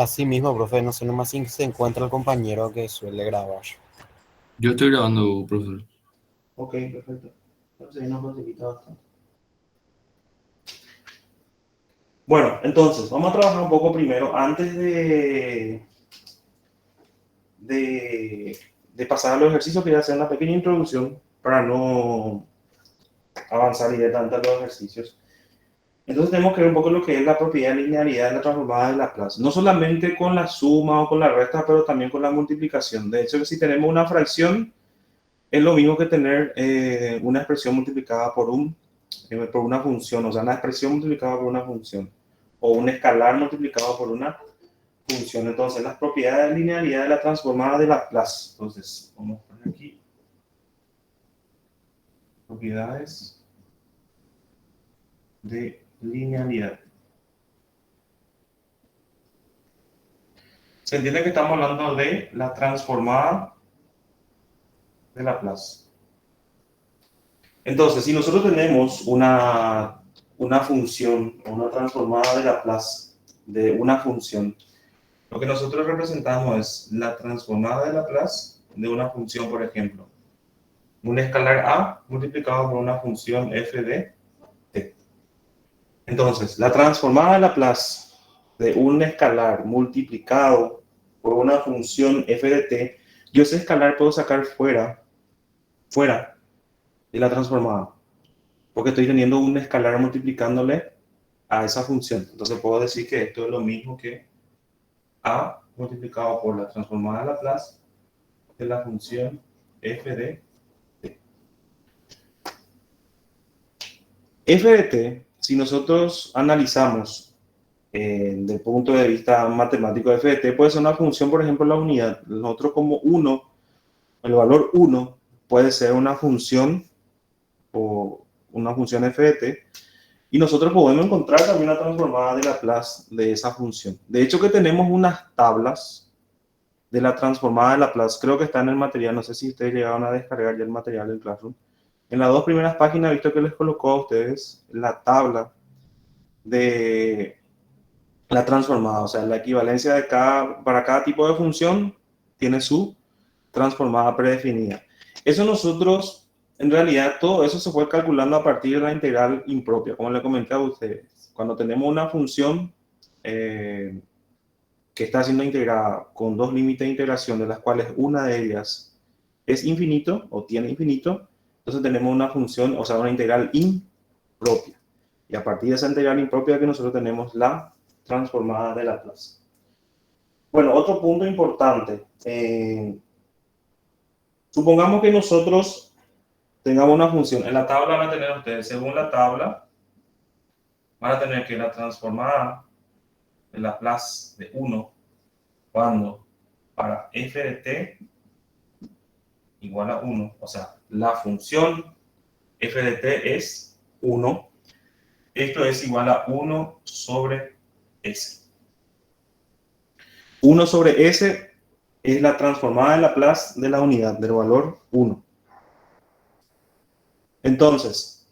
Así mismo, profe, no sé nomás si se encuentra el compañero que suele grabar. Yo estoy grabando, profesor. Ok, perfecto. Entonces ahí nos facilita bastante. Bueno, entonces, vamos a trabajar un poco primero, antes de, de pasar a los ejercicios, quería hacer una pequeña introducción para no avanzar directamente a los ejercicios. Entonces tenemos que ver un poco lo que es la propiedad de linealidad de la transformada de Laplace. No solamente con la suma o con la resta, pero también con la multiplicación. De hecho, si tenemos una fracción, es lo mismo que tener una expresión multiplicada por una función, o sea, una expresión multiplicada por una función, o un escalar multiplicado por una función. Entonces, las propiedades de linealidad de la transformada de Laplace. Entonces, vamos a poner aquí propiedades de linealidad. Se entiende que estamos hablando de la transformada de Laplace. Entonces, si nosotros tenemos una función o una transformada de Laplace de una función, lo que nosotros representamos es la transformada de Laplace de una función, por ejemplo, un escalar a multiplicado por una función f de t. Entonces, la transformada de Laplace de un escalar multiplicado por una función f de t, yo ese escalar puedo sacar fuera de la transformada, porque estoy teniendo un escalar multiplicándole a esa función. Entonces puedo decir que esto es lo mismo que a multiplicado por la transformada de Laplace de la función f de t. F de t, si nosotros analizamos desde el punto de vista matemático de f de t, puede ser una función, por ejemplo, la unidad. Nosotros como 1, el valor 1 puede ser una función o una función f de t, y nosotros podemos encontrar también una transformada de Laplace de esa función. De hecho, que tenemos unas tablas de la transformada de Laplace, creo que está en el material, no sé si ustedes llegaron a descargar ya el material del Classroom. En las dos primeras páginas he visto que les colocó a ustedes la tabla de la transformada, o sea, la equivalencia de para cada tipo de función tiene su transformada predefinida. Eso nosotros, en realidad, todo eso se fue calculando a partir de la integral impropia, como le comenté a ustedes. Cuando tenemos una función que está siendo integrada con dos límites de integración, de las cuales una de ellas es infinito o tiene infinito, entonces tenemos una función, o sea, una integral impropia. Y a partir de esa integral impropia que nosotros tenemos la transformada de Laplace. Bueno, otro punto importante. Supongamos que nosotros tengamos una función. En la tabla van a tener ustedes, según la tabla, van a tener que la transformada de Laplace de 1 cuando para f de t igual a 1, o sea, la función f de t es 1, esto es igual a 1 sobre s. 1 sobre s es la transformada de Laplace de la unidad, del valor 1. Entonces,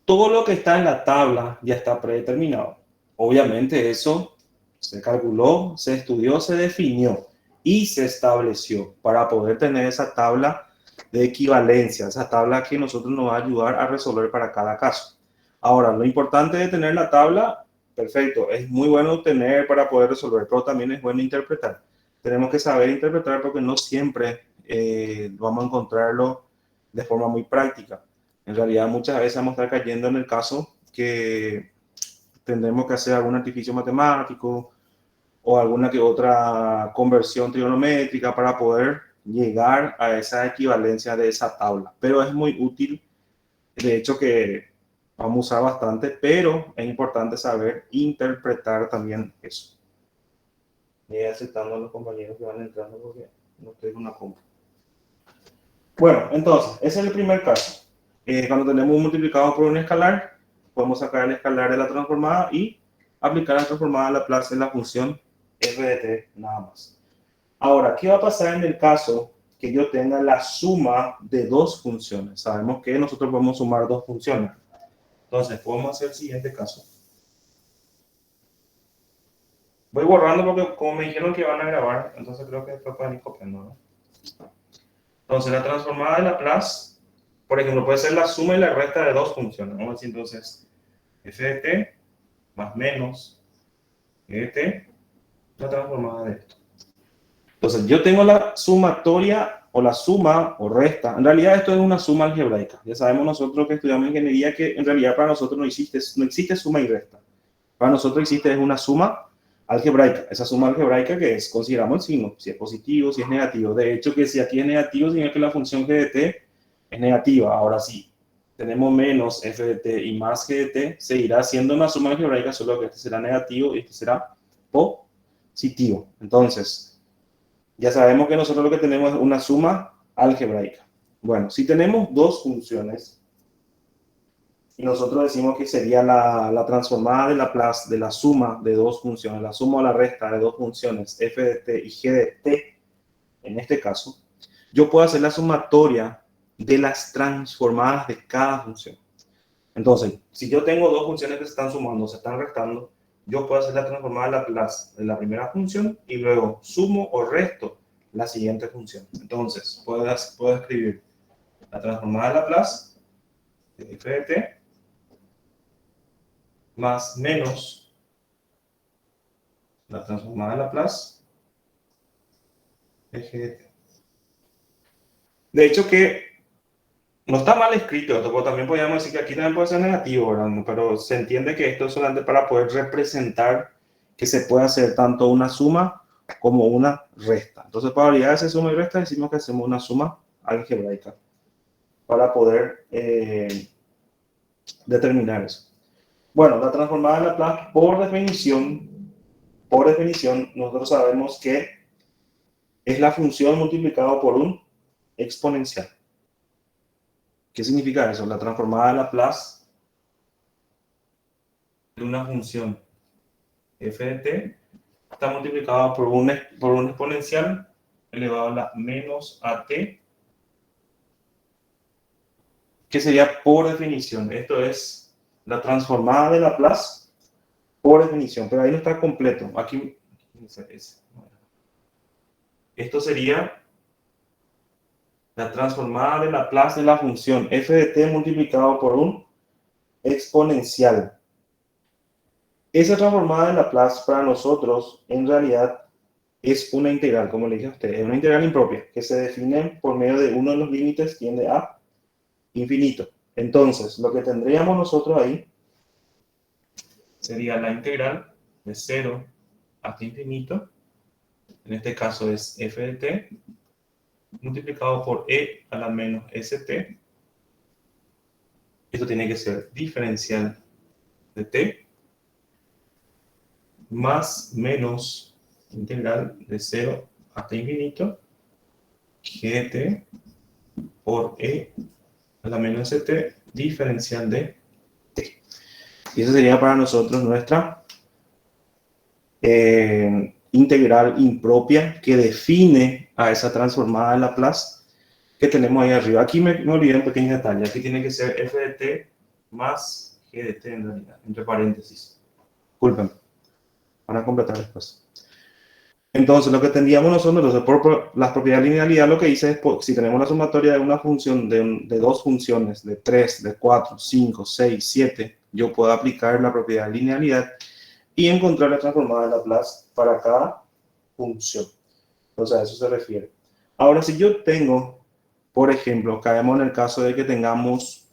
todo lo que está en la tabla ya está predeterminado. Obviamente eso se calculó, se estudió, se definió y se estableció para poder tener esa tabla de equivalencia, esa tabla que nosotros nos va a ayudar a resolver para cada caso. Ahora, lo importante de tener la tabla, perfecto, es muy bueno tener para poder resolver, pero también es bueno interpretar. Tenemos que saber interpretar porque no siempre vamos a encontrarlo de forma muy práctica. En realidad, muchas veces vamos a estar cayendo en el caso que tendremos que hacer algún artificio matemático o alguna que otra conversión trigonométrica para poder llegar a esa equivalencia de esa tabla. Pero es muy útil, de hecho que vamos a usar bastante, pero es importante saber interpretar también eso. Voy aceptando a los compañeros que van entrando porque no estoy en una compra. Bueno, entonces, ese es el primer caso. Cuando tenemos un multiplicado por un escalar, podemos sacar el escalar de la transformada y aplicar la transformada a Laplace en la función f de t, nada más. Ahora, ¿qué va a pasar en el caso que yo tenga la suma de dos funciones? Sabemos que nosotros podemos sumar dos funciones. Entonces, podemos hacer el siguiente caso. Voy borrando porque como me dijeron que van a grabar, entonces creo que después pueden ir copiando, ¿no? Entonces la transformada de Laplace, por ejemplo, puede ser la suma y la resta de dos funciones. Vamos a decir entonces f de t más menos e de t, la transformada de esto. Entonces yo tengo la sumatoria o la suma o resta. En realidad esto es una suma algebraica. Ya sabemos nosotros que estudiamos ingeniería que en realidad para nosotros no existe suma y resta. Para nosotros existe es una suma algebraica. Esa suma algebraica que es, consideramos el signo, si es positivo, si es negativo. De hecho, que si aquí es negativo, significa que la función g de t es negativa. Ahora sí, tenemos menos f de t y más g de t, seguirá siendo una suma algebraica, solo que este será negativo y este será positivo. Entonces, ya sabemos que nosotros lo que tenemos es una suma algebraica. Bueno, si tenemos dos funciones, y nosotros decimos que sería la transformada de Laplace de la suma de dos funciones, la suma o la resta de dos funciones, f de t y g de t, en este caso, yo puedo hacer la sumatoria de las transformadas de cada función. Entonces, si yo tengo dos funciones que se están sumando, se están restando, yo puedo hacer la transformada de Laplace de la primera función y luego sumo o resto la siguiente función. Entonces, puedo escribir la transformada de Laplace de f de t más menos la transformada de Laplace de g de t. De hecho que no está mal escrito esto, porque también podríamos decir que aquí también puede ser negativo, ¿verdad? Pero se entiende que esto es solamente para poder representar que se puede hacer tanto una suma como una resta. Entonces, para validar esa suma y resta, decimos que hacemos una suma algebraica para poder determinar eso. Bueno, la transformada de Laplace, por definición, nosotros sabemos que es la función multiplicado por un exponencial. ¿Qué significa eso? La transformada de Laplace de una función f de t está multiplicado por un exponencial elevado a la menos at, que sería por definición. Esto es la transformada de Laplace por definición, pero ahí no está completo. Aquí, esto sería la transformada de Laplace de la función f de t multiplicado por un exponencial. Esa transformada de Laplace para nosotros en realidad es una integral, como le dije a usted, es una integral impropia que se define por medio de uno de los límites que tiende a infinito. Entonces, lo que tendríamos nosotros ahí sería la integral de 0 hasta infinito, en este caso es f de t, multiplicado por e a la menos st. Esto tiene que ser diferencial de t, más menos integral de 0 hasta infinito, g de t por e a la menos st, diferencial de t. Y eso sería para nosotros nuestra integral impropia que define a esa transformada de Laplace que tenemos ahí arriba. Aquí me olvidé un pequeño detalle. Aquí tiene que ser f de t más g de t en realidad, entre paréntesis. Disculpen, para completar después. Entonces, lo que tendríamos nosotros, por las propiedades de linealidad, lo que dice es, si tenemos la sumatoria de una función, de dos funciones, de 3, de 4, 5, 6, 7, yo puedo aplicar la propiedad de linealidad y encontrar la transformada de Laplace para cada función. Entonces, a eso se refiere. Ahora, si yo tengo, por ejemplo, caemos en el caso de que tengamos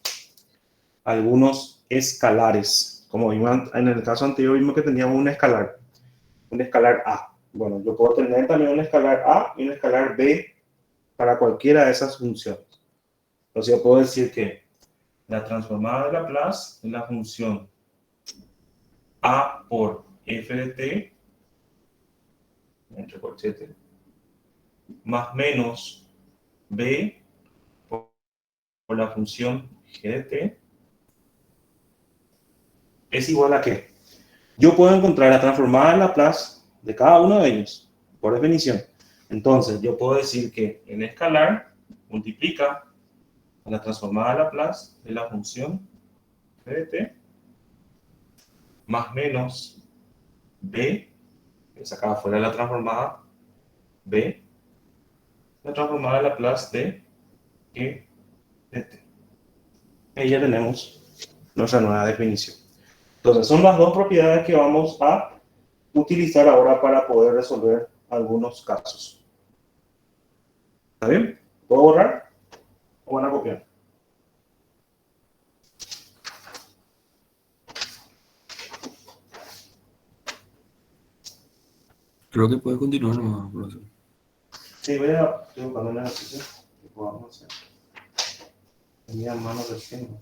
algunos escalares. Como vimos en el caso anterior, vimos que teníamos un escalar A. Bueno, yo puedo tener también un escalar A y un escalar B para cualquiera de esas funciones. Entonces, yo puedo decir que la transformada de Laplace es la función A por f de t, entre corchetes, más menos b por la función g de t, es igual a ¿qué? Yo puedo encontrar la transformada de Laplace de cada uno de ellos, por definición. Entonces, yo puedo decir que en escalar multiplica la transformada de Laplace de la función g de t más menos b que sacaba fuera la transformada B, la transformada de Laplace de E de t. Ahí ya tenemos nuestra nueva definición. Entonces, son las dos propiedades que vamos a utilizar ahora para poder resolver algunos casos. ¿Está bien? ¿Puedo borrar o van a copiar? Creo que puedes continuar nomás, profesor. Sí, estoy buscando un ejercicio que podamos hacer. Tenía manos recién.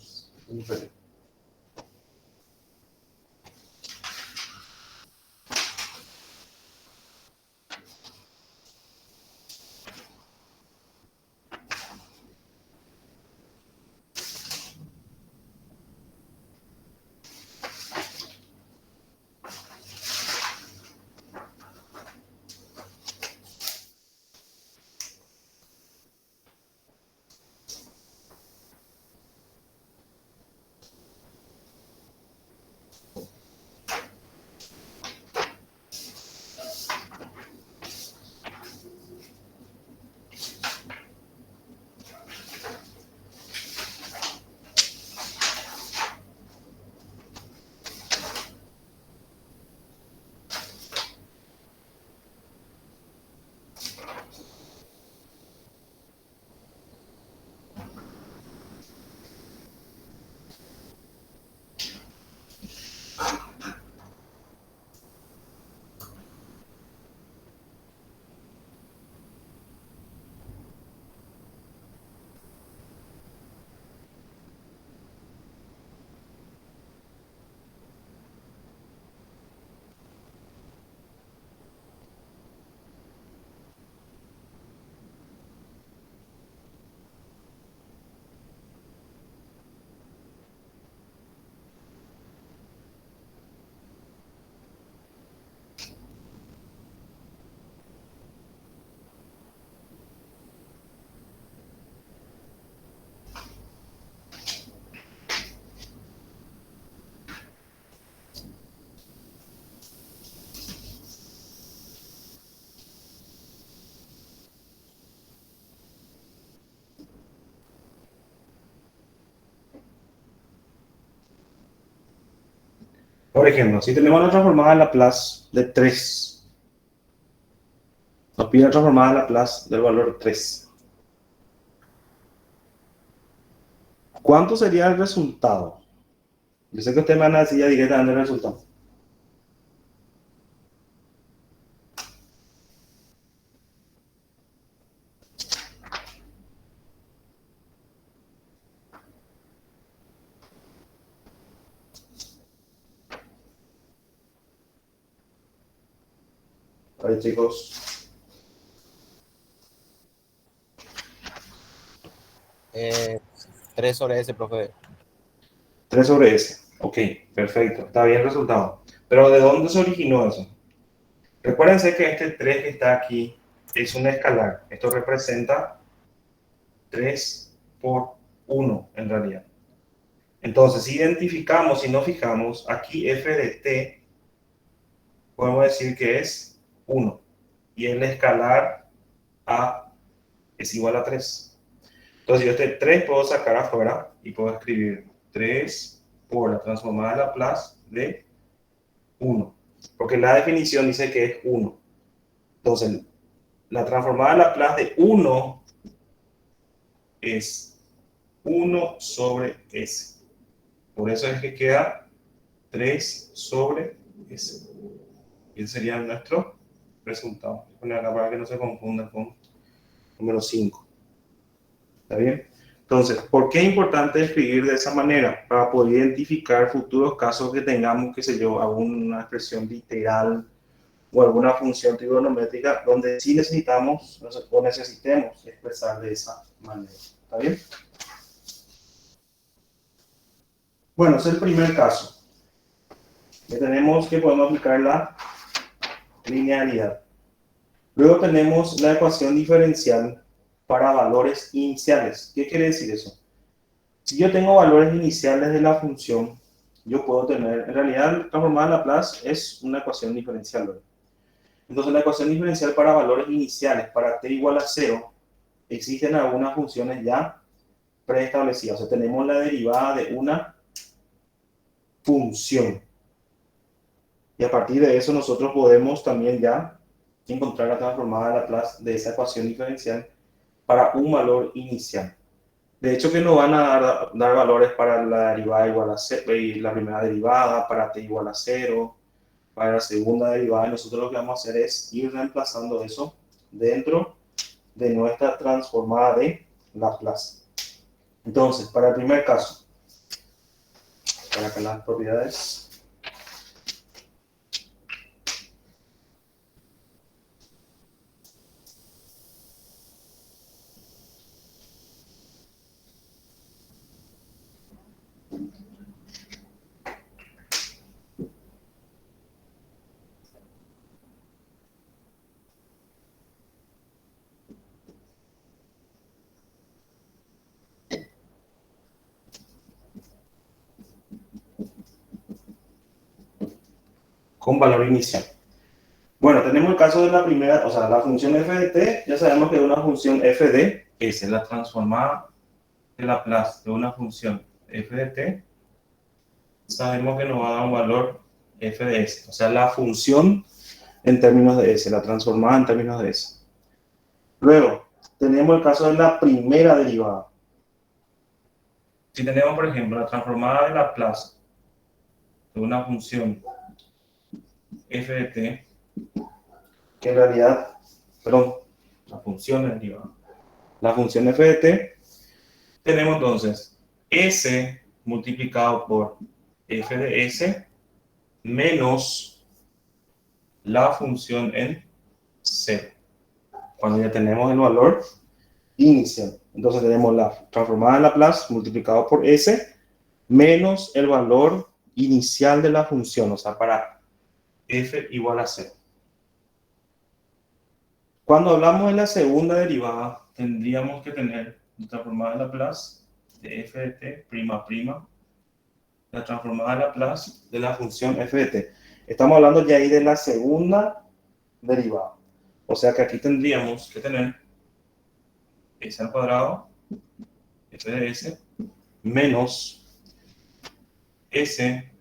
Por ejemplo, si tenemos la transformada de Laplace de 3, nos pide la transformada de Laplace del valor 3. ¿Cuánto sería el resultado? Yo sé que ustedes me van a decir ya directamente el resultado. A ver, chicos. 3 sobre S, profe. 3 sobre S. Ok, perfecto. Está bien el resultado. Pero ¿de dónde se originó eso? Recuérdense que este 3 que está aquí es un escalar. Esto representa 3 por 1 en realidad. Entonces, si identificamos, si nos fijamos, aquí f de t, podemos decir que es 1. Y el escalar a es igual a 3. Entonces, yo este 3 puedo sacar afuera y puedo escribir 3 por la transformada de Laplace de 1. Porque la definición dice que es 1. Entonces, la transformada de Laplace de 1 es 1 sobre S. Por eso es que queda 3 sobre S. Y ese sería nuestro resultado. Voy a poner acá para que no se confunda con número 5. ¿Está bien? Entonces, ¿por qué es importante escribir de esa manera? Para poder identificar futuros casos que tengamos, qué sé yo, alguna expresión literal o alguna función trigonométrica donde sí necesitamos o necesitemos expresar de esa manera. ¿Está bien? Bueno, ese es el primer caso. Ya tenemos que podemos aplicar la linealidad. Luego tenemos la ecuación diferencial para valores iniciales. ¿Qué quiere decir eso? Si yo tengo valores iniciales de la función, yo puedo tener, en realidad, la transformada de Laplace es una ecuación diferencial, ¿verdad? Entonces, la ecuación diferencial para valores iniciales, para t igual a 0, existen algunas funciones ya preestablecidas. O sea, tenemos la derivada de una función. Y a partir de eso nosotros podemos también ya encontrar la transformada de Laplace de esa ecuación diferencial para un valor inicial. De hecho, que nos van a dar valores para la derivada igual a 0, y la primera derivada, para t igual a 0, para la segunda derivada. Y nosotros lo que vamos a hacer es ir reemplazando eso dentro de nuestra transformada de Laplace. Entonces, para el primer caso, para acá las propiedades. Con valor inicial. Bueno, tenemos el caso de la primera, o sea, la función f de t, ya sabemos que es una función f de s, la transformada de Laplace de una función f de t, sabemos que nos va a dar un valor f de s, o sea, la función en términos de s, la transformada en términos de s. Luego, tenemos el caso de la primera derivada. Si tenemos, por ejemplo, la transformada de Laplace de una función f de t, que en realidad, perdón, la función derivada, la función f de t, tenemos entonces s multiplicado por f de s menos la función en 0, cuando ya tenemos el valor inicial. Entonces tenemos la transformada de Laplace multiplicado por s menos el valor inicial de la función, o sea, para f igual a 0. Cuando hablamos de la segunda derivada, tendríamos que tener la transformada de Laplace de f de t prima prima, la transformada de Laplace de la función f de t. Estamos hablando ya ahí de la segunda derivada. O sea que aquí tendríamos que tener s al cuadrado, f de s, menos s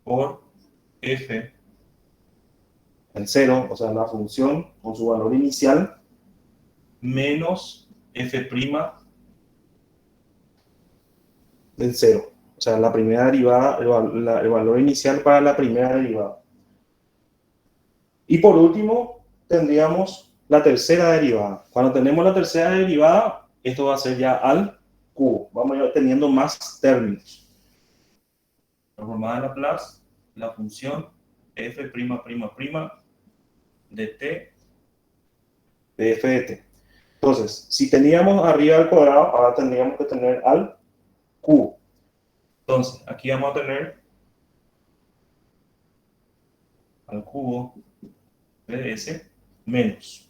por f en 0, o sea, la función con su valor inicial, menos f' en 0. O sea, la primera derivada, el valor inicial para la primera derivada. Y por último, tendríamos la tercera derivada. Cuando tenemos la tercera derivada, esto va a ser ya al cubo. Vamos a ir teniendo más términos. Transformada de Laplace, la función f' de t de f de t. Entonces, si teníamos arriba al cuadrado, ahora tendríamos que tener al cubo. Entonces, aquí vamos a tener al cubo de s menos.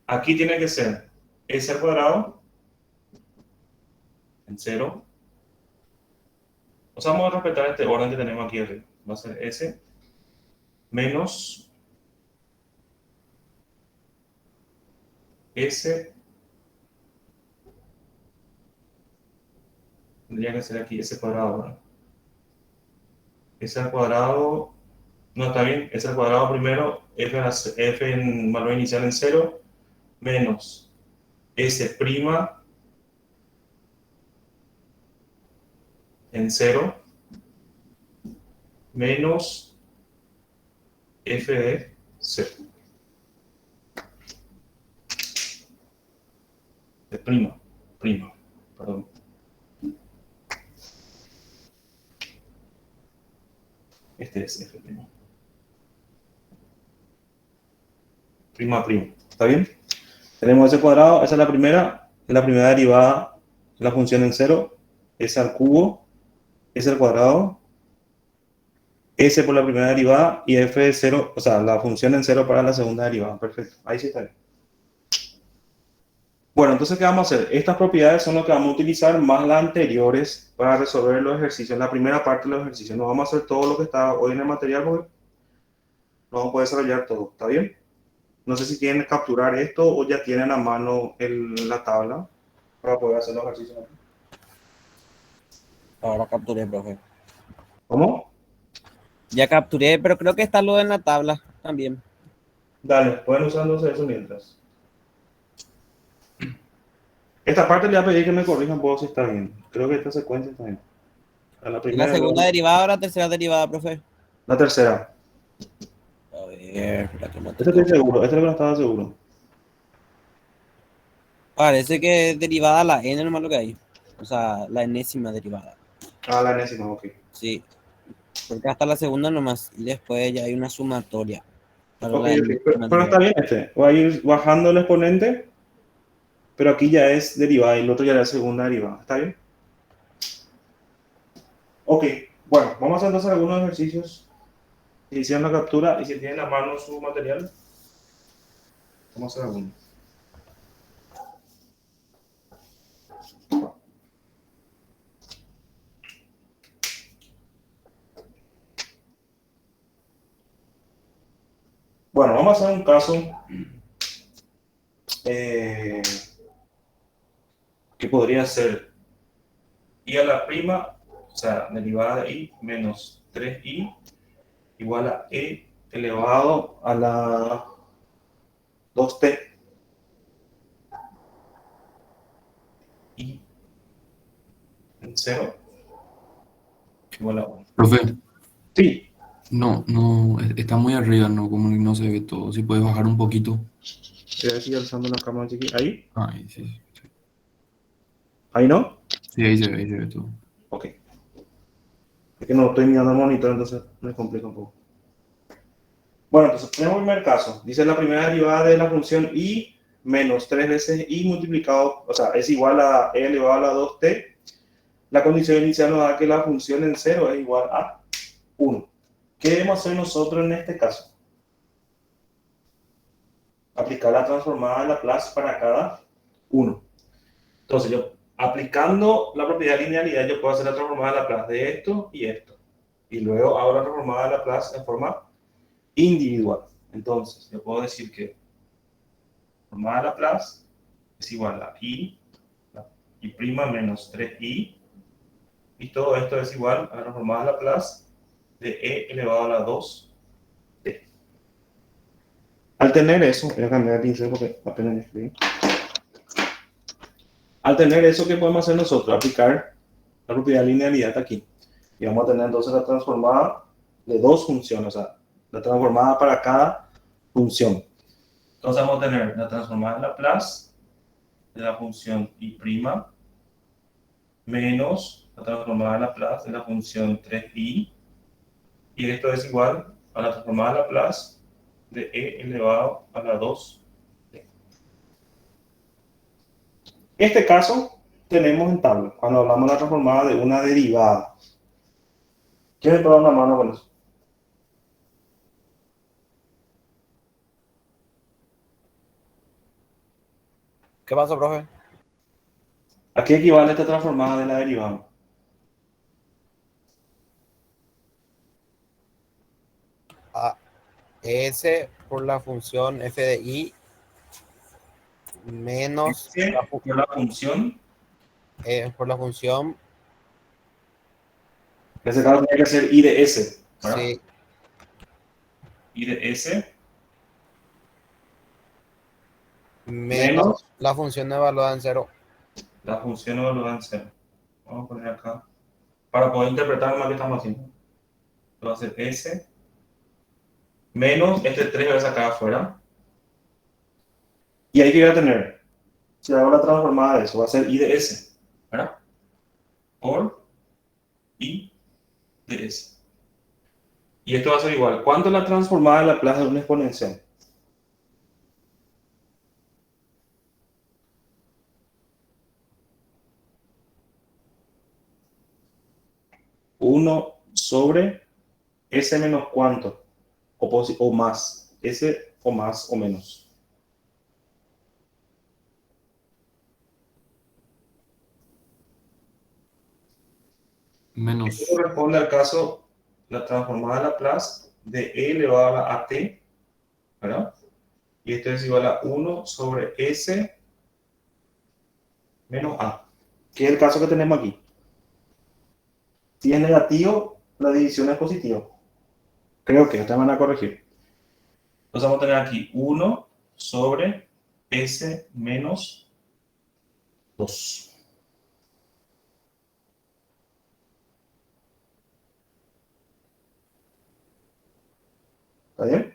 Aquí tiene que ser s al cuadrado en 0. O sea, vamos a respetar este orden que tenemos aquí arriba. Va a ser s menos s. Tendría que ser aquí s cuadrado, ¿verdad? S al cuadrado, no está bien, s al cuadrado primero, f en valor inicial en 0, menos s' en 0, menos f de 0. De prima, perdón. Este es f'. Prima. ¿Está bien? Tenemos s cuadrado, esa es la primera derivada de la función en 0, s al cubo, s al cuadrado, s por la primera derivada y f de 0, o sea, la función en 0 para la segunda derivada. Perfecto, ahí sí está bien. Bueno, entonces, ¿qué vamos a hacer? Estas propiedades son las que vamos a utilizar más las anteriores para resolver los ejercicios. La primera parte de los ejercicios. No vamos a hacer todo lo que está hoy en el material porque no vamos a poder desarrollar todo. ¿Está bien? No sé si quieren capturar esto o ya tienen a mano la tabla para poder hacer los ejercicios. Ahora capturé, profe. ¿Cómo? Ya capturé, pero creo que está lo en la tabla también. Dale, pueden usar entonces eso mientras. Esta parte le voy a pedir que me corrijan un poco si está bien. Creo que esta secuencia está bien. A la ¿Y la primera, segunda luego derivada o la tercera derivada, profe? la tercera. A ver, la que no Este tengo. estoy seguro, este es lo que no estaba seguro. Parece que es derivada la n nomás lo que hay. O sea, la enésima derivada. Ah, la enésima, ok. Sí, porque hasta la segunda nomás. Y después ya hay una sumatoria para Ok, la ok. enésima Pero está derivada. bien este. Voy a ir bajando el exponente, pero aquí ya es derivada y el otro ya es la segunda derivada. ¿Está bien? Ok, bueno, vamos a hacer entonces algunos ejercicios. Si hicieron la captura y si tienen a mano su material, vamos a hacer algunos. Bueno, vamos a hacer un caso eh, que podría ser y a la prima, o sea, derivada de i menos 3i igual a e elevado a la 2t y en 0 igual a 1. Profe, Sí, no, está muy arriba, no, como que no se ve todo. Si puedes bajar un poquito. voy a seguir alzando la cámara chiquita. Ahí, Ahí, sí, sí. ahí no. Sí, ahí se ve todo. Ok. Es que no estoy mirando el monitor, entonces me complica un poco. Bueno, entonces tenemos el primer caso. Dice la primera derivada de la función i menos 3 veces i multiplicado, o sea, es igual a e elevado a la 2t. La condición inicial nos da que la función en 0 es igual a 1. ¿Qué debemos hacer nosotros en este caso? Aplicar la transformada de Laplace para cada 1. Entonces, yo aplicando la propiedad de linealidad, yo puedo hacer la transformada de Laplace de esto y esto. Y luego hago la transformada de Laplace en forma individual. Entonces, yo puedo decir que la transformada de Laplace es igual a i prima menos 3i, y todo esto es igual a la transformada de Laplace de e elevado a la 2. Al tener eso, voy a cambiar el pincel porque apenas escribí. Al tener eso, ¿qué podemos hacer nosotros? Aplicar la propiedad de linealidad aquí. Y vamos a tener entonces la transformada de dos funciones, o sea, la transformada para cada función. Entonces vamos a tener la transformada de Laplace de la función i' menos la transformada de Laplace de la función 3i, y esto es igual a la transformada de Laplace de e elevado a la 2. Este caso tenemos en tabla, cuando hablamos de la transformada de una derivada. ¿Quién me puede dar una mano con eso? ¿Qué pasó, profe? ¿A qué equivale esta transformada de la derivada? A S por la función f de i menos Por la función, por la función, en ese caso tiene que ser i de s, ¿verdad? sí, I de s menos menos la función evaluada en cero. la función evaluada en 0. Vamos a poner acá, para poder interpretar más que estamos haciendo. Va a ser s menos este 3 voy a sacar afuera. Y ahí que voy a tener, si hago la transformada de eso, va a ser i de s, ¿verdad? Por i de s. Y esto va a ser igual. ¿Cuánto es la transformada de Laplace de una exponencial? Uno sobre s menos cuánto, o más, s o más o menos. Menos. Esto corresponde al caso, la transformada de Laplace de e elevado a la at, ¿verdad? Y esto es igual a 1 sobre S menos A, que es el caso que tenemos aquí. Si es negativo, la división es positiva. Creo que ustedes van a corregir. Entonces vamos a tener aquí 1 sobre S menos 2. ¿Está bien?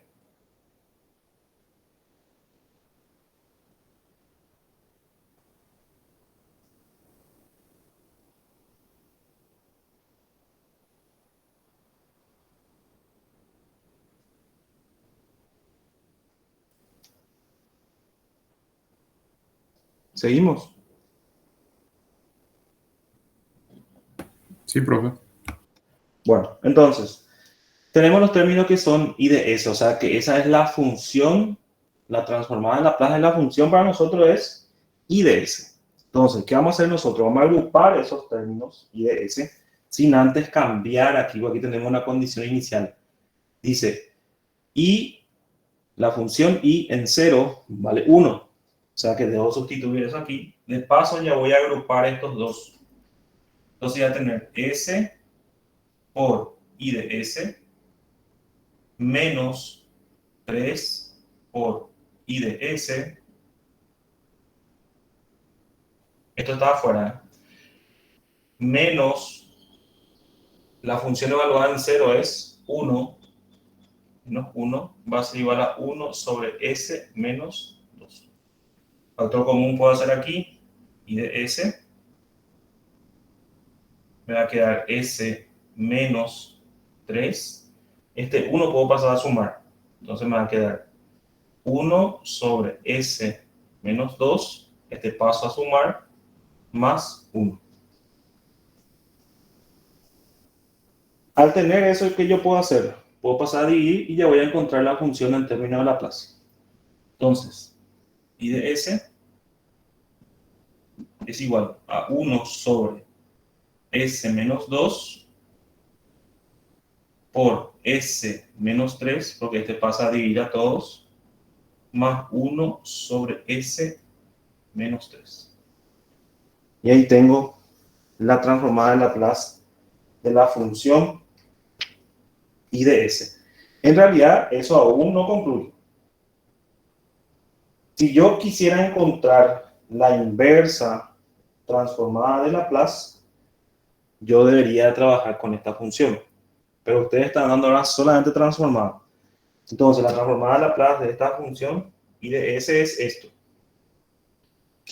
¿Seguimos? Sí, profe. Bueno, entonces, tenemos los términos que son I de S, o sea que esa es la función, la transformada en Laplace de la función para nosotros es I de S. Entonces, ¿qué vamos a hacer nosotros? Vamos a agrupar esos términos I de S sin antes cambiar aquí, porque aquí tenemos una condición inicial. Dice, I, la función I en 0 vale 1. O sea que debo sustituir eso aquí. De paso ya voy a agrupar estos dos. Entonces voy a tener S por I de S menos 3 por I de S. Esto está afuera. Menos la función evaluada en 0 es 1. Menos 1 va a ser igual a 1 sobre S menos 2. Factor común puedo hacer aquí. I de S. Me va a quedar S menos 3. Este 1 puedo pasar a sumar. Entonces me va a quedar 1 sobre S menos 2. Este paso a sumar más 1. Al tener eso, ¿qué yo puedo hacer? Puedo pasar a dividir y ya voy a encontrar la función en términos de Laplace. Entonces, I de S es igual a 1 sobre S menos 2 por S menos 3, porque este pasa a dividir a todos, más 1 sobre S menos 3. Y ahí tengo la transformada de Laplace de la función I de S. En realidad, eso aún no concluye. Si yo quisiera encontrar la inversa transformada de Laplace, yo debería trabajar con esta función. Pero ustedes están dando ahora solamente transformada. Entonces, la transformada de Laplace de esta función I de S es esto.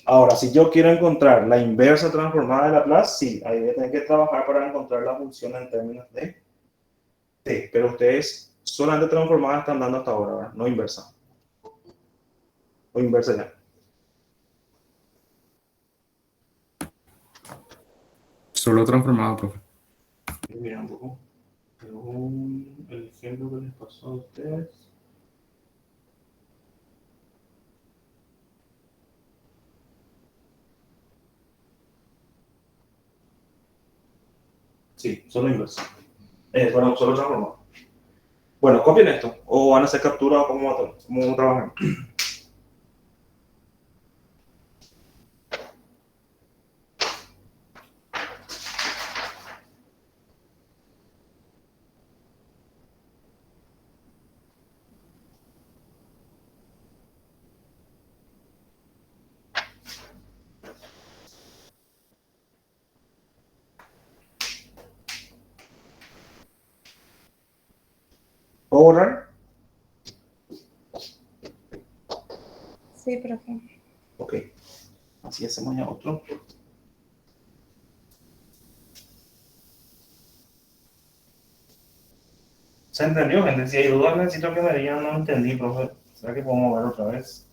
Ahora, si yo quiero encontrar la inversa transformada de Laplace, sí, ahí voy a tener que trabajar para encontrar la función en términos de t. Pero ustedes solamente transformada están dando hasta ahora, ¿verdad? No inversa. O inversa ya. Solo transformado, profe. Mira un poco. El ejemplo que les pasó a ustedes. Sí, solo inversa. Bueno, solo transformado. Bueno, copien esto. O van a hacer captura o cómo trabajan. ¿Puedo borrar? Sí, profe. Ok. Así hacemos ya otro. ¿Se entendió, gente? Si hay dudas, necesito que me digan, no entendí, profe. ¿Será que podemos ver otra vez?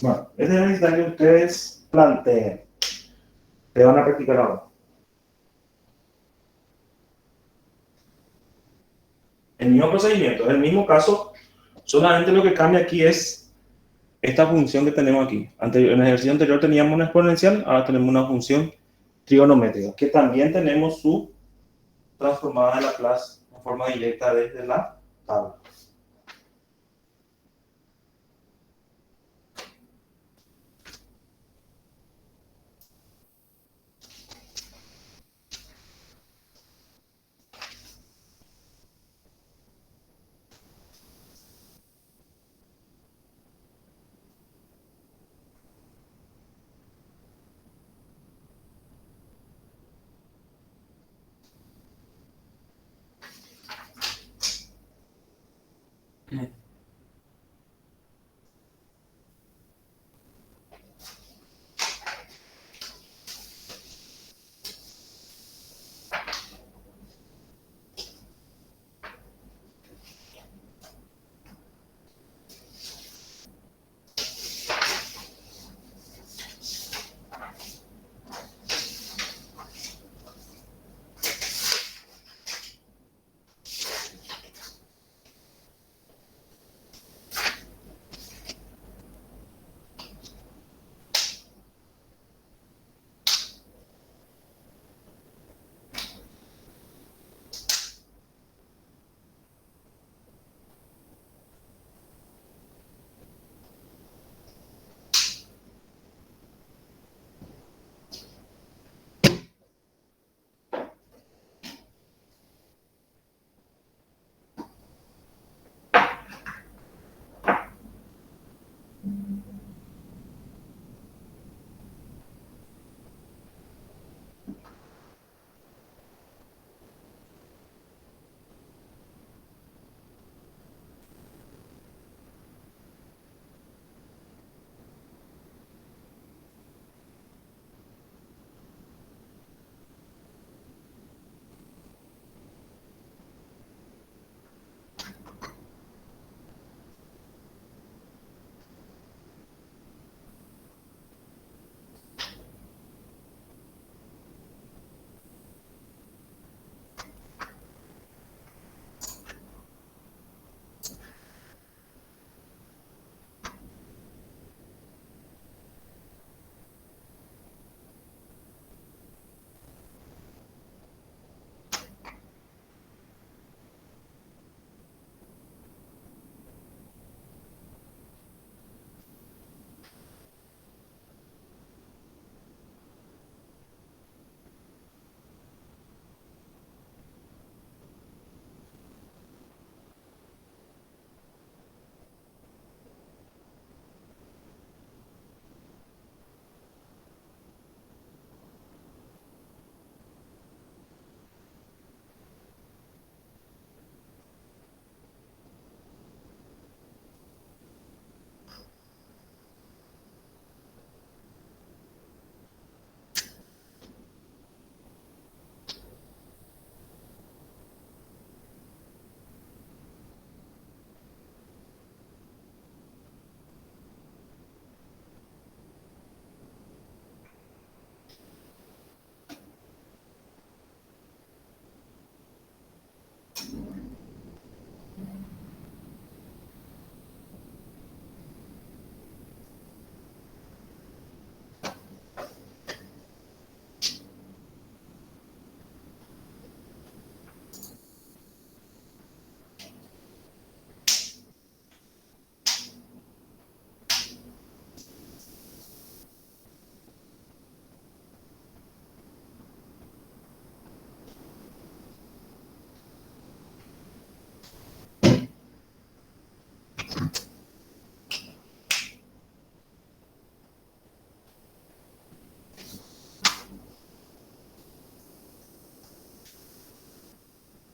Bueno, es de necesitar que ustedes planteen. ¿Qué van a practicar ahora? El mismo procedimiento, el mismo caso, solamente lo que cambia aquí es esta función que tenemos aquí. En el ejercicio anterior teníamos una exponencial, ahora tenemos una función trigonométrica, que también tenemos su transformada en Laplace en forma directa desde la tabla.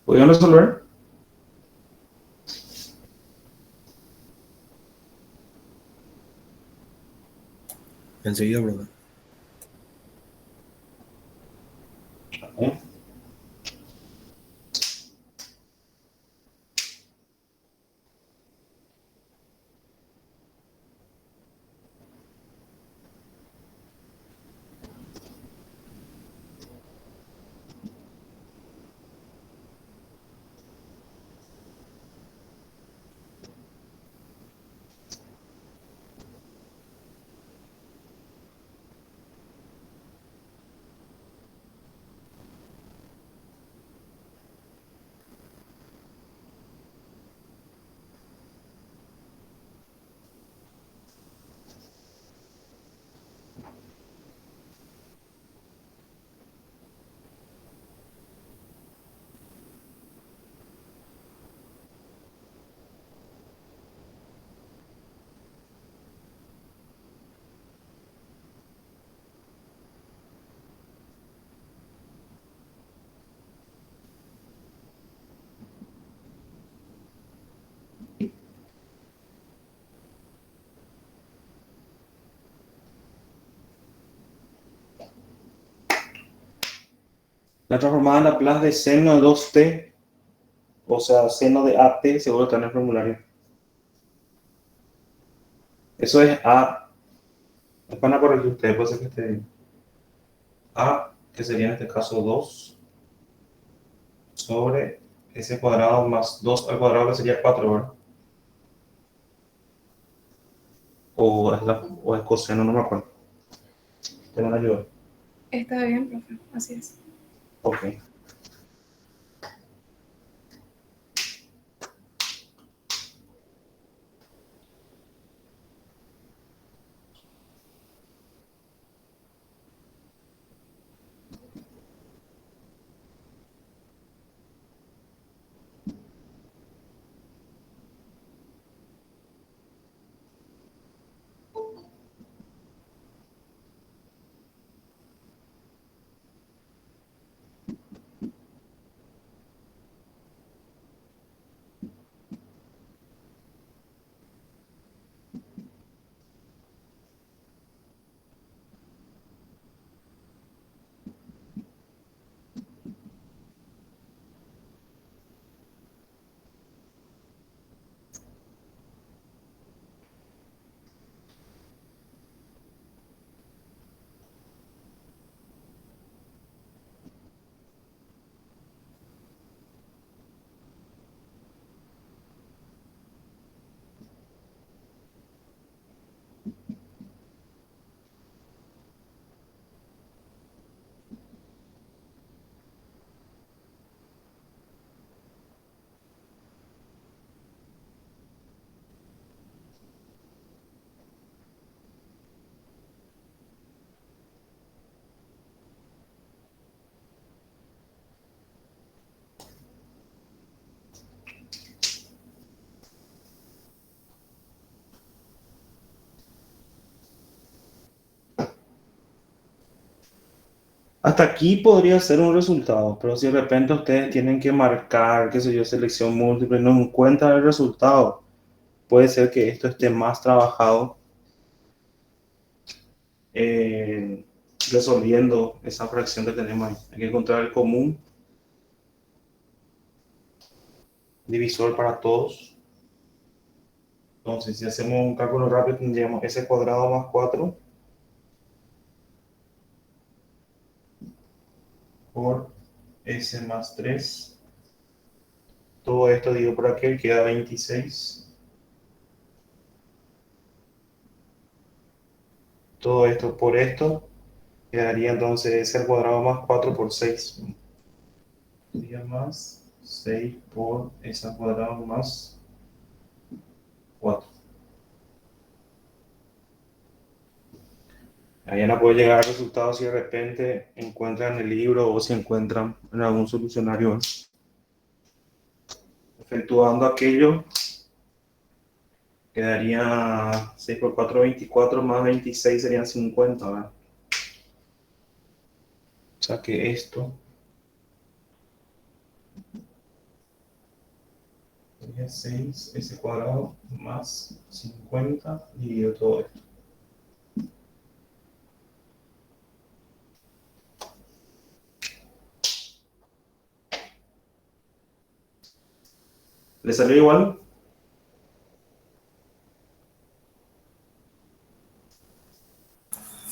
¿Pudieron resolver? Enseguida, brother. La transformada en Laplace de seno de 2t, o sea, seno de AT, seguro está en el formulario. Eso es A. Me van a corregir ustedes, puede ser que esté A, que sería en este caso 2 sobre s cuadrado más 2 al cuadrado, que sería 4, ¿verdad? O es coseno, no me acuerdo. ¿Te van a ayudar? Está bien, profe. Así es. Ok. Hasta aquí podría ser un resultado, pero si de repente ustedes tienen que marcar, qué sé yo, selección múltiple, no encuentran el resultado, puede ser que esto esté más trabajado resolviendo esa fracción que tenemos ahí. Hay que encontrar el común divisor para todos. Entonces, si hacemos un cálculo rápido, tendríamos s cuadrado más 4 por s más 3. Todo esto dividido por aquel queda 26. Todo esto por esto quedaría entonces s al cuadrado más 4 por 6. Sería más 6 por s al cuadrado más 4. Ahí no puede llegar al resultado si de repente encuentran el libro o si encuentran en algún solucionario. Efectuando aquello, quedaría 6 por 4, 24 más 26 serían 50, ¿verdad? O sea que esto sería 6 s cuadrado más 50 dividido todo esto. ¿Le salió igual?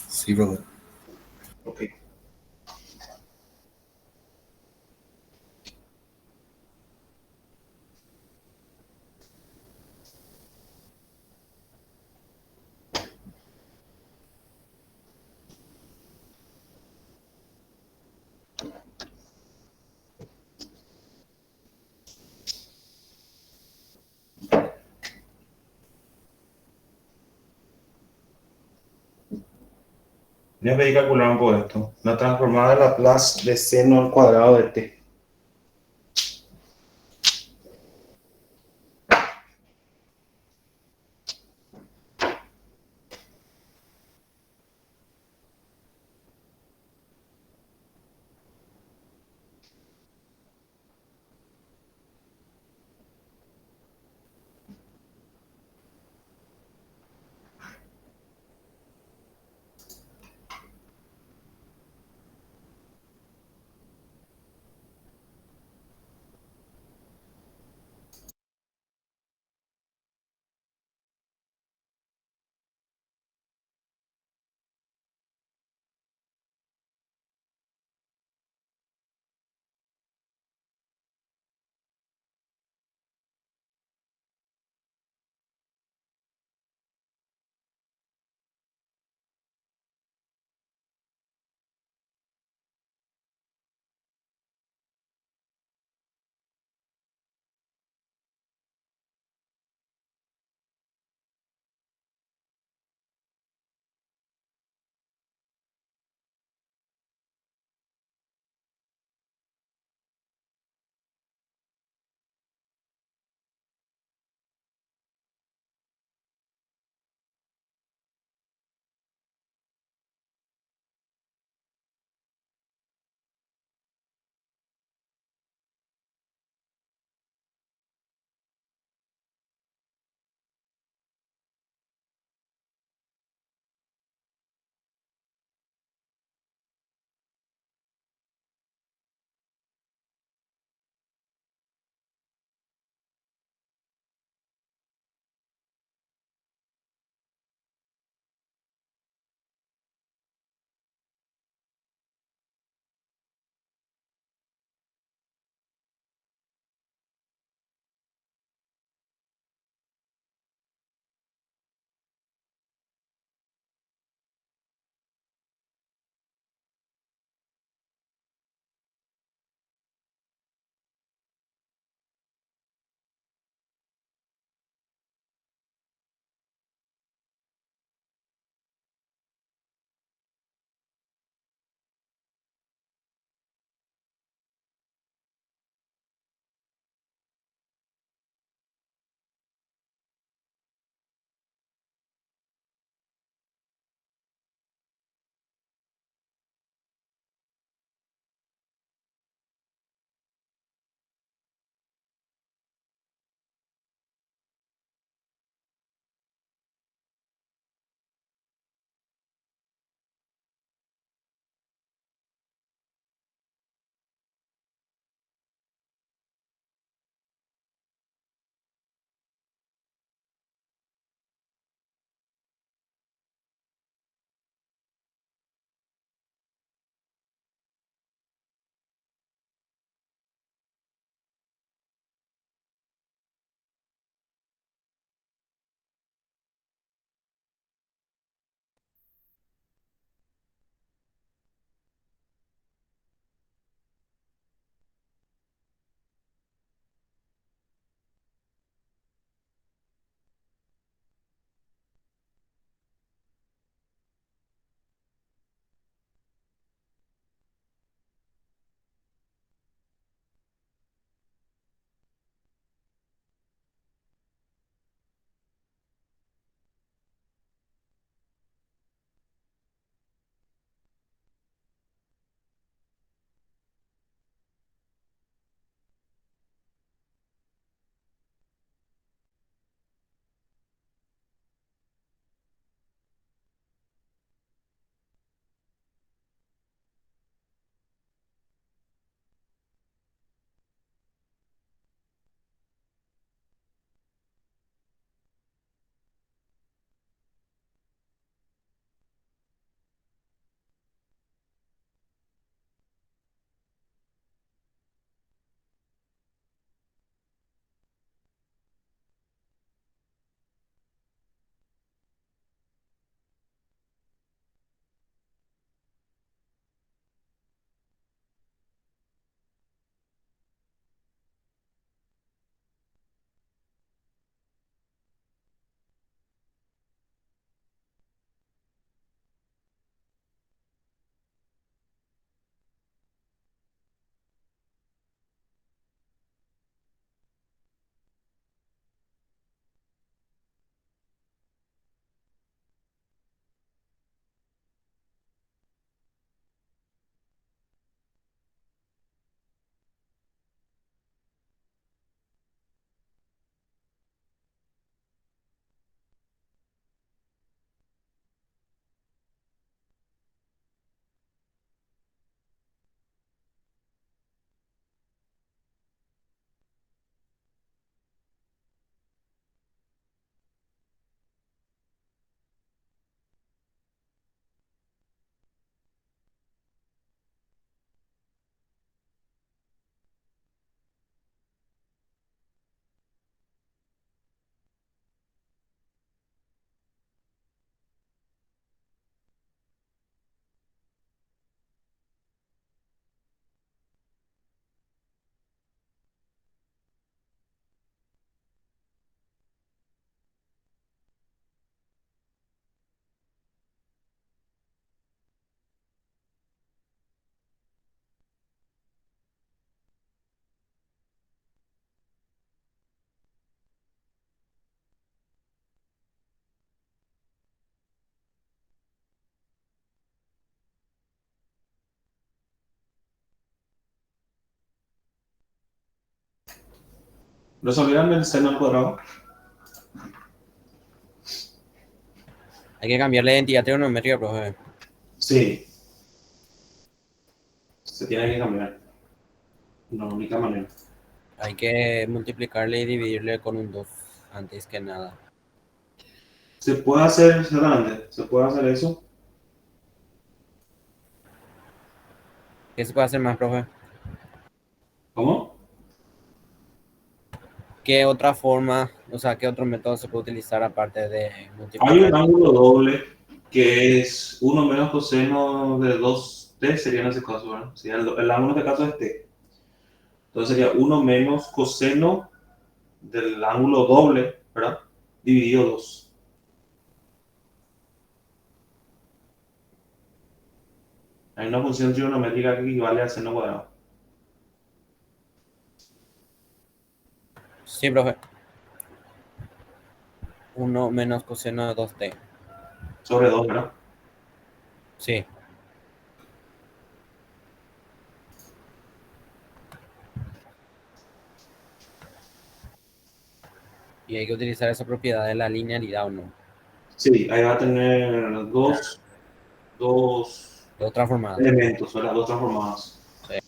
Sí, profe. Ok. Voy a pedir calcular un poco esto. La transformada de Laplace de seno al cuadrado de t. ¿Resolvieron el seno al cuadrado? Hay que cambiar la identidad trigonométrica, profe. Sí, se tiene que cambiar. La única manera. Hay que multiplicarle y dividirle con un 2 antes que nada. ¿Se puede hacer grande? ¿Se puede hacer eso? ¿Qué se puede hacer más, profe? ¿Cómo? ¿Qué otra forma, o sea, qué otro método se puede utilizar aparte de Hay multiplicar? un ángulo doble que es uno menos coseno de 2t, sería en ese caso, ¿verdad? Sí, el ángulo en este caso es t. Entonces sería uno menos coseno del ángulo doble, ¿verdad? Dividido 2. Hay una función trigonométrica que equivale al seno cuadrado. Sí, profe. 1 menos coseno de 2t. Sobre 2, ¿verdad? Sí. Y hay que utilizar esa propiedad de la linealidad o no. Sí, ahí va a tener dos De otra forma. elementos, ¿verdad? Dos transformadas. Sí.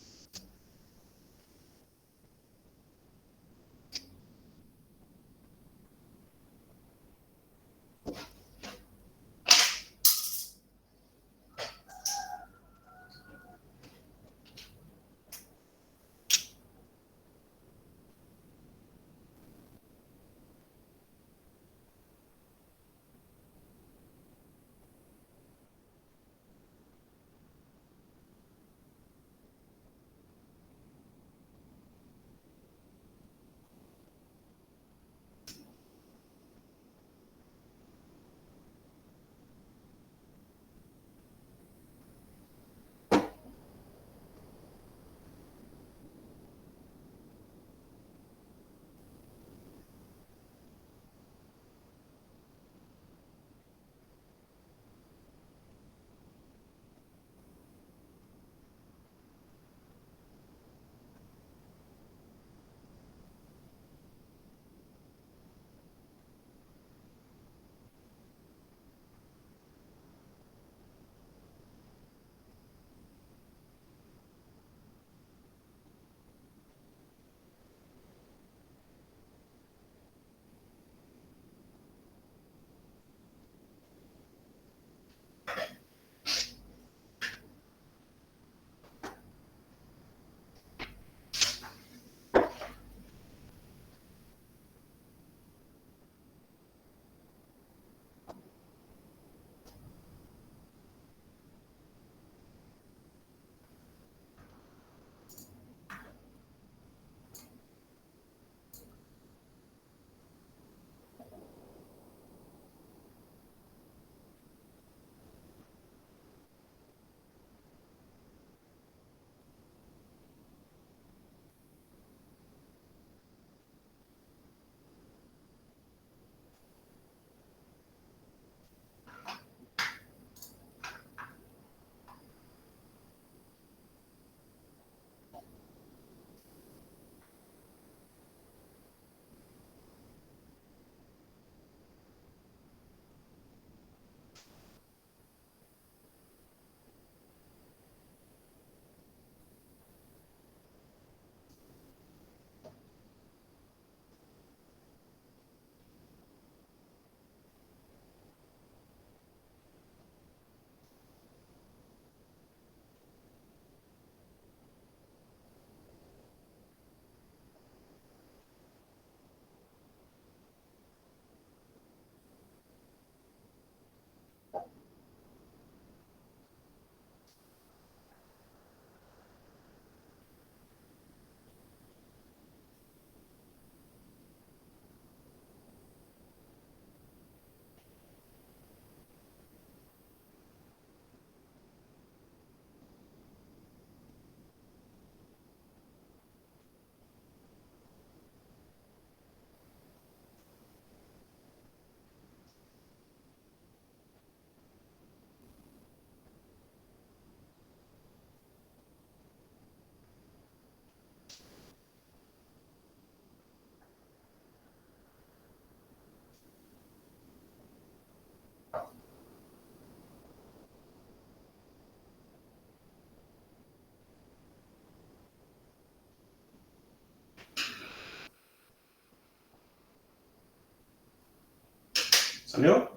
¿Salió?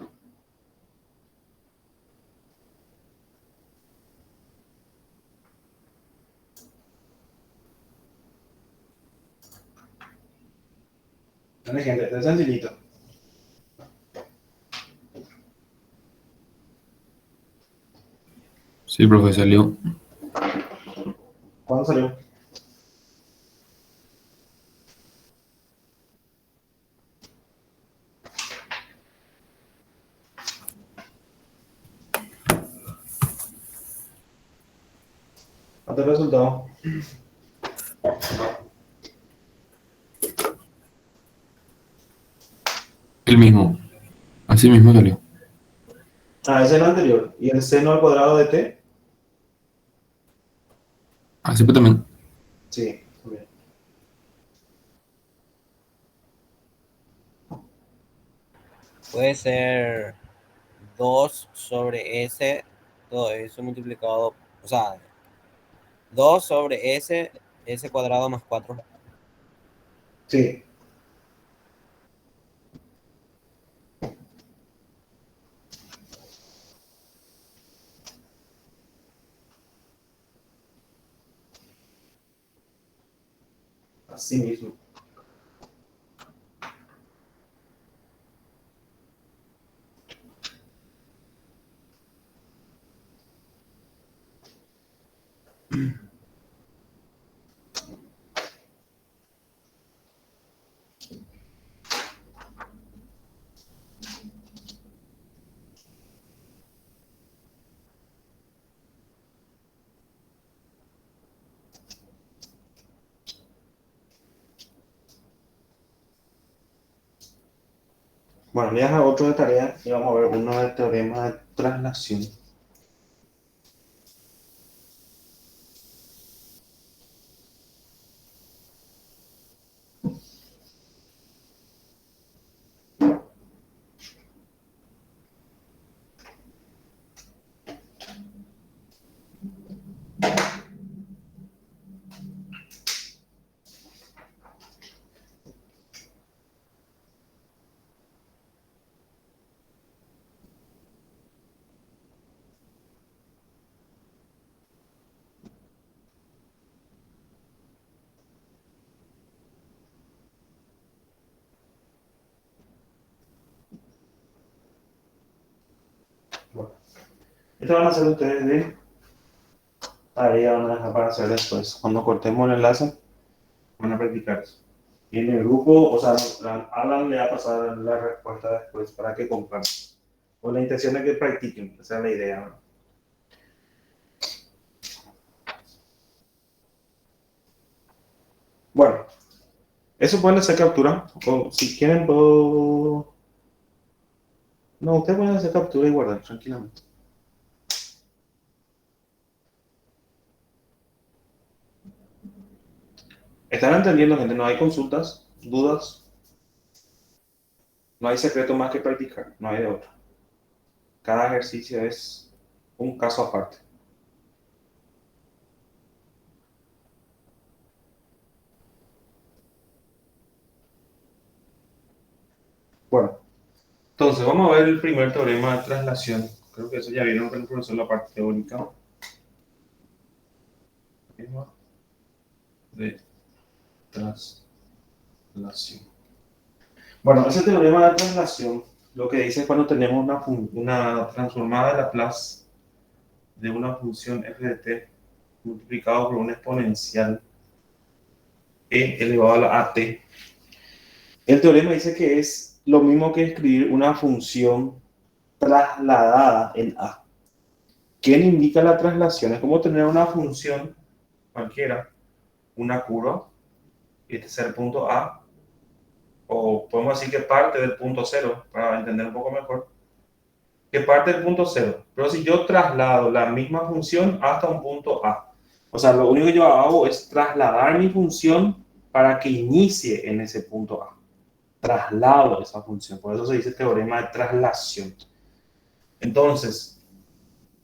Dale, gente, este es sencillito. Sí, profe, salió. ¿Cuándo salió? ¿Cuánto es el resultado? El mismo. Así mismo salió. Ah, ese es el anterior. ¿Y el seno al cuadrado de t? Así pues también. Sí, también. Puede ser 2 sobre S, todo eso multiplicado, o sea, 2 sobre S cuadrado más 4. Sí. Así mismo. Bueno, le a otro de tarea y vamos a ver uno del teorema de traslación. Bueno, esto van a hacer ustedes de tarea, van a dejar para hacer después. Cuando cortemos el enlace, van a practicar eso. Y en el grupo, o sea, Alan le va a pasar la respuesta después para que compartan. O la intención es que practiquen, esa es la idea, ¿no? Bueno, eso pueden hacer captura. O si quieren, puedo. No, ustedes pueden hacer captura y guardar tranquilamente. ¿Están entendiendo, gente? No hay consultas, dudas. No hay secreto más que practicar, no hay de otro. Cada ejercicio es un caso aparte. Bueno, entonces vamos a ver el primer teorema de traslación. Creo que eso ya vieron con el profesor la parte teórica. Teorema de traslación. Bueno, ese teorema de traslación lo que dice es cuando tenemos una transformada de Laplace de una función f de t multiplicado por una exponencial e elevado a la at. El teorema dice que es lo mismo que escribir una función trasladada en a. ¿Qué indica la traslación? Es como tener una función cualquiera, una curva, y este es el punto A, o podemos decir que parte del punto cero, para entender un poco mejor, que parte del punto cero. Pero si yo traslado la misma función hasta un punto A, o sea, lo único que yo hago es trasladar mi función para que inicie en ese punto A. Traslado esa función, por eso se dice teorema de traslación. Entonces,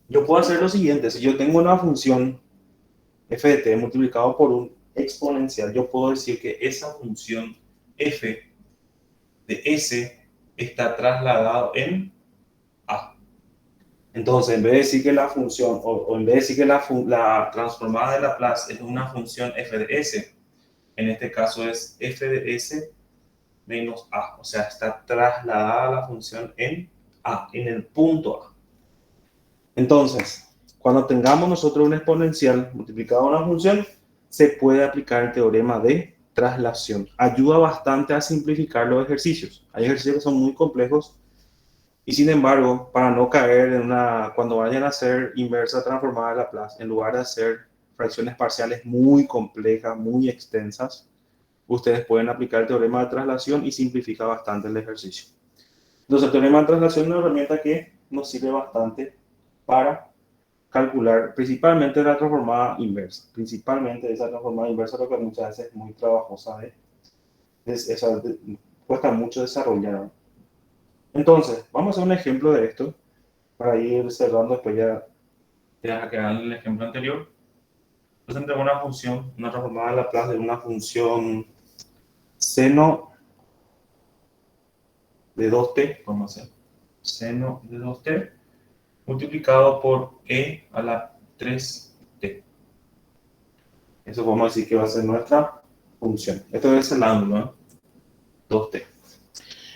yo puedo hacer lo siguiente, si yo tengo una función f de t multiplicado por un exponencial, yo puedo decir que esa función f de s está trasladado en A. Entonces, en vez de decir que la función, o en vez de decir que la transformada de Laplace es una función f de s, en este caso es f de s menos a. O sea, está trasladada la función en A, en el punto A. Entonces, cuando tengamos nosotros un exponencial multiplicado a una función, se puede aplicar el teorema de traslación. Ayuda bastante a simplificar los ejercicios. Hay ejercicios que son muy complejos y sin embargo, para no caer en cuando vayan a hacer inversa transformada de Laplace, en lugar de hacer fracciones parciales muy complejas, muy extensas, ustedes pueden aplicar el teorema de traslación y simplifica bastante el ejercicio. Entonces, el teorema de traslación es una herramienta que nos sirve bastante para calcular principalmente la transformada inversa. Principalmente esa transformada inversa, lo que muchas veces es muy trabajosa, cuesta mucho desarrollar. Entonces, vamos a hacer un ejemplo de esto para ir cerrando. Después ya te vas a quedar en el ejemplo anterior. Entonces, tengo una función, una transformada de Laplace de una función seno de 2t, vamos a hacer seno de 2t multiplicado por e a la 3t. Eso vamos a decir que va a ser nuestra función. Esto es el ángulo, ¿eh? 2t.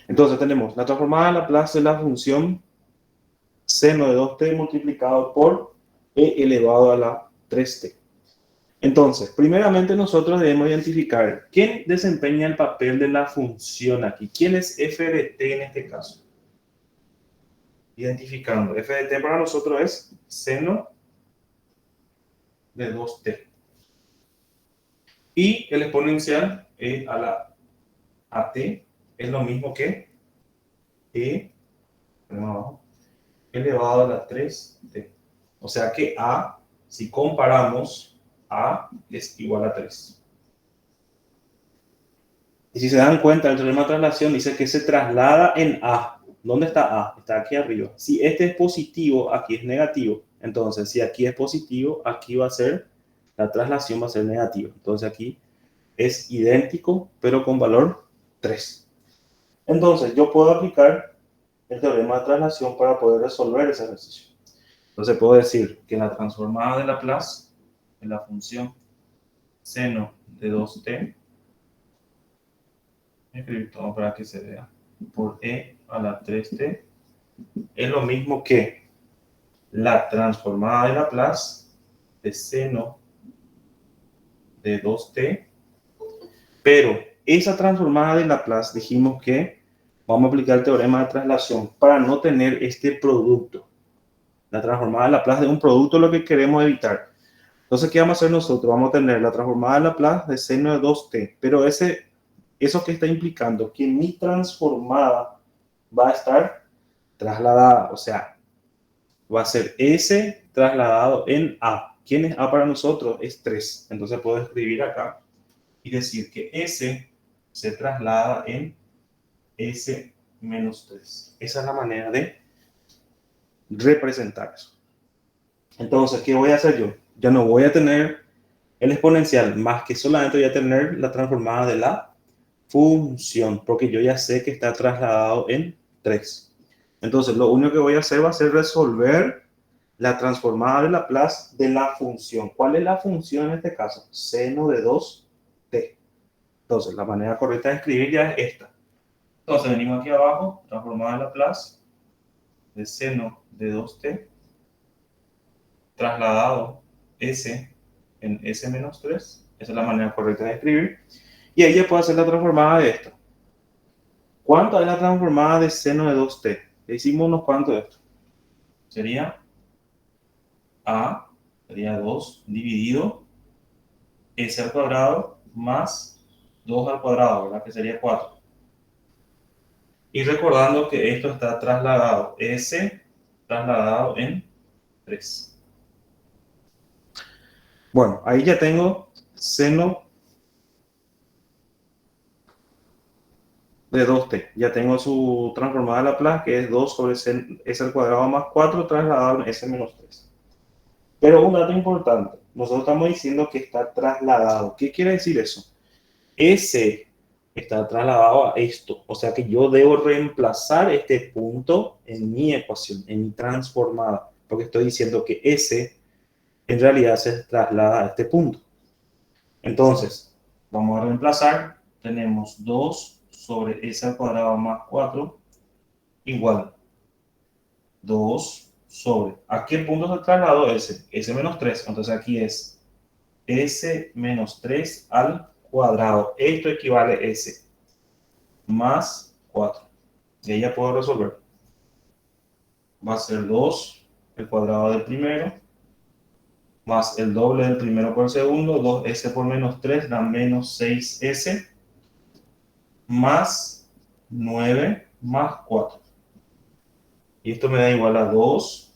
Entonces tenemos la transformada de Laplace de la función seno de 2t multiplicado por e elevado a la 3t. Entonces, primeramente nosotros debemos identificar quién desempeña el papel de la función aquí. ¿Quién es f de t en este caso? Identificando. F de t para nosotros es seno de 2t. Y el exponencial e a la at es lo mismo que e elevado a la 3t. O sea que a, si comparamos, a es igual a 3. Y si se dan cuenta, el teorema de traslación dice que se traslada en a. ¿Dónde está a? Está aquí arriba. Si este es positivo, aquí es negativo. Entonces, si aquí es positivo, aquí va a ser, la traslación va a ser negativa. Entonces aquí es idéntico, pero con valor 3. Entonces, yo puedo aplicar el teorema de traslación para poder resolver ese ejercicio. Entonces, puedo decir que la transformada de Laplace de la función seno de 2t, escribir todo para que se vea, por e a la 3t, es lo mismo que la transformada de Laplace de seno de 2t, pero esa transformada de Laplace dijimos que vamos a aplicar el teorema de traslación para no tener este producto. La transformada de Laplace de un producto es lo que queremos evitar. Entonces, ¿qué vamos a hacer nosotros? Vamos a tener la transformada de Laplace de seno de 2t, pero eso que está implicando que mi transformada va a estar trasladada, o sea, va a ser S trasladado en A. ¿Quién es A para nosotros? Es 3. Entonces puedo escribir acá y decir que S se traslada en S menos 3. Esa es la manera de representar eso. Entonces, ¿qué voy a hacer yo? Ya no voy a tener el exponencial, más que solamente voy a tener la transformada de la función, porque yo ya sé que está trasladado en 3. Entonces, lo único que voy a hacer va a ser resolver la transformada de Laplace de la función. ¿Cuál es la función en este caso? Seno de 2t. Entonces, la manera correcta de escribir ya es esta. Entonces, venimos aquí abajo, transformada de Laplace de seno de 2t, trasladado s en s menos 3. Esa es la manera correcta de escribir. Y ahí ya puedo hacer la transformada de esto. ¿Cuánto es la transformada de seno de 2t? Le hicimos unos cuantos de esto. Sería a, sería 2 dividido s al cuadrado más 2 al cuadrado, ¿verdad? Que sería 4. Y recordando que esto está trasladado, s trasladado en 3. Bueno, ahí ya tengo seno de 2t. Ya tengo su transformada de Laplace, que es 2 sobre s al cuadrado más 4 trasladado en s menos 3. Pero un dato importante, nosotros estamos diciendo que está trasladado. ¿Qué quiere decir eso? S está trasladado a esto. O sea que yo debo reemplazar este punto en mi ecuación, en mi transformada, porque estoy diciendo que S en realidad se traslada a este punto. Entonces, vamos a reemplazar. Tenemos 2 sobre S al cuadrado más 4 igual 2 sobre... ¿A qué punto se trasladó S? S menos 3. Entonces aquí es S menos 3 al cuadrado. Esto equivale a S más 4. Y ahí ya puedo resolver. Va a ser 2 el cuadrado del primero más el doble del primero por el segundo. 2S por menos 3 da menos 6S más 9 más 4. Y esto me da igual a 2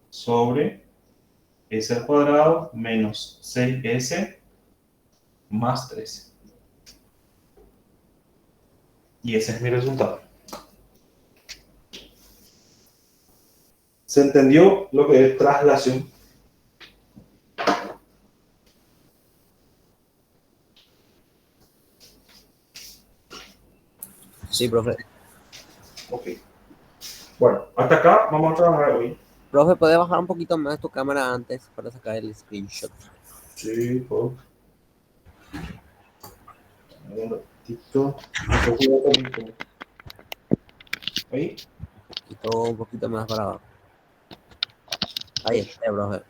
sobre S al cuadrado menos 6S más 13. Y ese es mi resultado. ¿Se entendió lo que es traslación? Sí, profe. Ok. Bueno, hasta acá vamos a trabajar hoy. Profe, ¿puedes bajar un poquito más tu cámara antes para sacar el screenshot? Sí, pues. Un ratito. Un poquito. Ahí. Un poquito más para abajo. Ahí está, profe.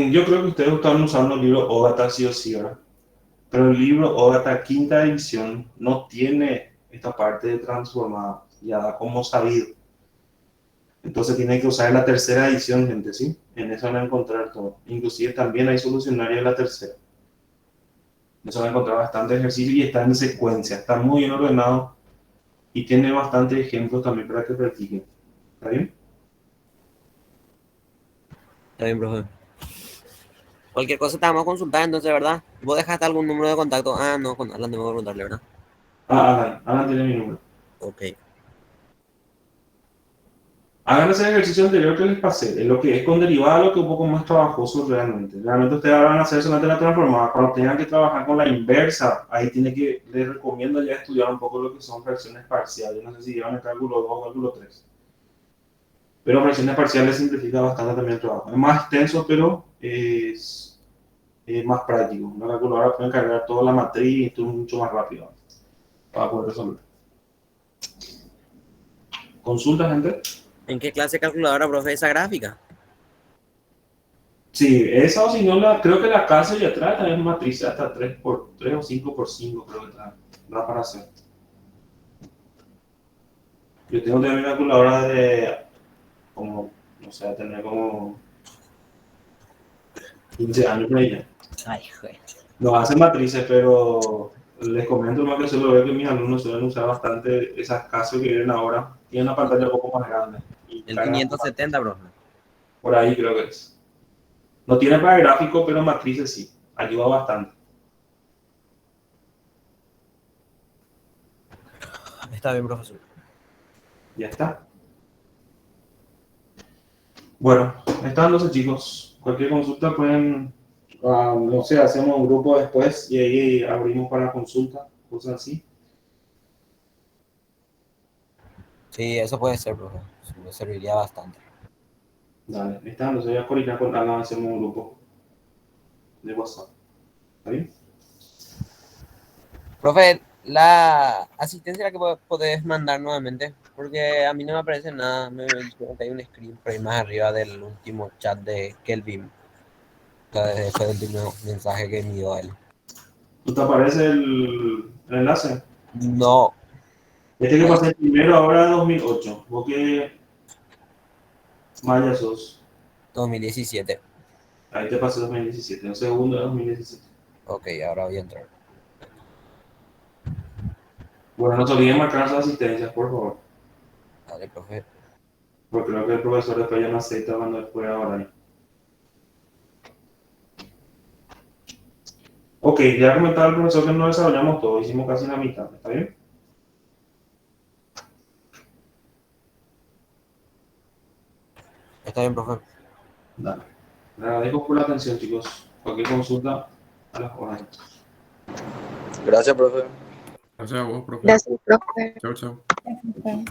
Yo creo que ustedes están usando el libro Ogata sí o sí, ¿verdad? Pero el libro Ogata quinta edición no tiene esta parte de transformada, ya da como sabido. Entonces tienen que usar la tercera edición, gente, ¿sí? En eso van a encontrar todo. Inclusive también hay solucionario en la tercera. En eso van a encontrar bastante ejercicio y está en secuencia. Está muy bien ordenado y tiene bastantes ejemplos también para que practiquen. ¿Está bien? Está bien, profe. Cualquier cosa te vamos a consultar, entonces, ¿verdad? ¿Vos dejaste algún número de contacto? Ah, no, con Alan tengo que preguntarle, ¿verdad? Alan tiene mi número. Ok. Hagan ese ejercicio anterior que les pasé, en lo que es con derivada, lo que es un poco más trabajoso realmente. Realmente ustedes van a hacer solamente la transformada. Cuando tengan que trabajar con la inversa, ahí les recomiendo ya estudiar un poco lo que son fracciones parciales. No sé si llevan el cálculo 2 o cálculo 3. Pero fracciones parciales simplifica bastante también el trabajo. Es más extenso, pero es más práctico. Una calculadora puede cargar toda la matriz y esto es mucho más rápido para poder resolver. ¿Consulta, gente? ¿En qué clase de calculadora, profe, esa gráfica? Sí, esa o si no, creo que la casa ya trae también matriz hasta 3x3 o 5x5, creo que trae. Da para hacer. Yo tengo también una calculadora de como, no sé, tener como 15 años por ella. Ay, joder. No hace matrices, pero les comento más que solo veo que mis alumnos suelen usar bastante esas casas que vienen ahora. Tienen una pantalla un poco más grande. Y El 570, profe. por ahí creo que es. No tiene para gráfico, pero matrices sí. Ayuda bastante. Está bien, profesor. Ya está. Bueno, están los chicos. Cualquier consulta pueden, no sé, hacemos un grupo después y ahí abrimos para consulta, cosas así. Sí, eso puede ser, profe. Me serviría bastante. Dale, están los voy a coordinar con Alan, hacemos un grupo de WhatsApp. ¿Está bien? Profe, la asistencia la que podés mandar nuevamente, porque a mí no me aparece nada. Me dijeron que hay un screen por ahí más arriba del último chat de Kelvin. O sea, fue el último mensaje que me dio a él. ¿No te aparece el enlace? No, Este que pasé primero ahora 2008. ¿Vos qué maya sos? 2017. Ahí te pasé 2017, el segundo de 2017. Ok, ahora voy a entrar. Bueno, no se olviden marcar sus asistencias, por favor. Dale, profe. Porque creo que el profesor después ya no acepta cuando después ahora. Ok, ya comentaba el profesor que no desarrollamos todo, hicimos casi la mitad, ¿está bien? Está bien, profe. Dale. Le agradezco por la atención, chicos. Cualquier consulta a las órdenes. Gracias, profe. Gracias a vos, profe. Gracias, profe. Chao, chao. Gracias, profe.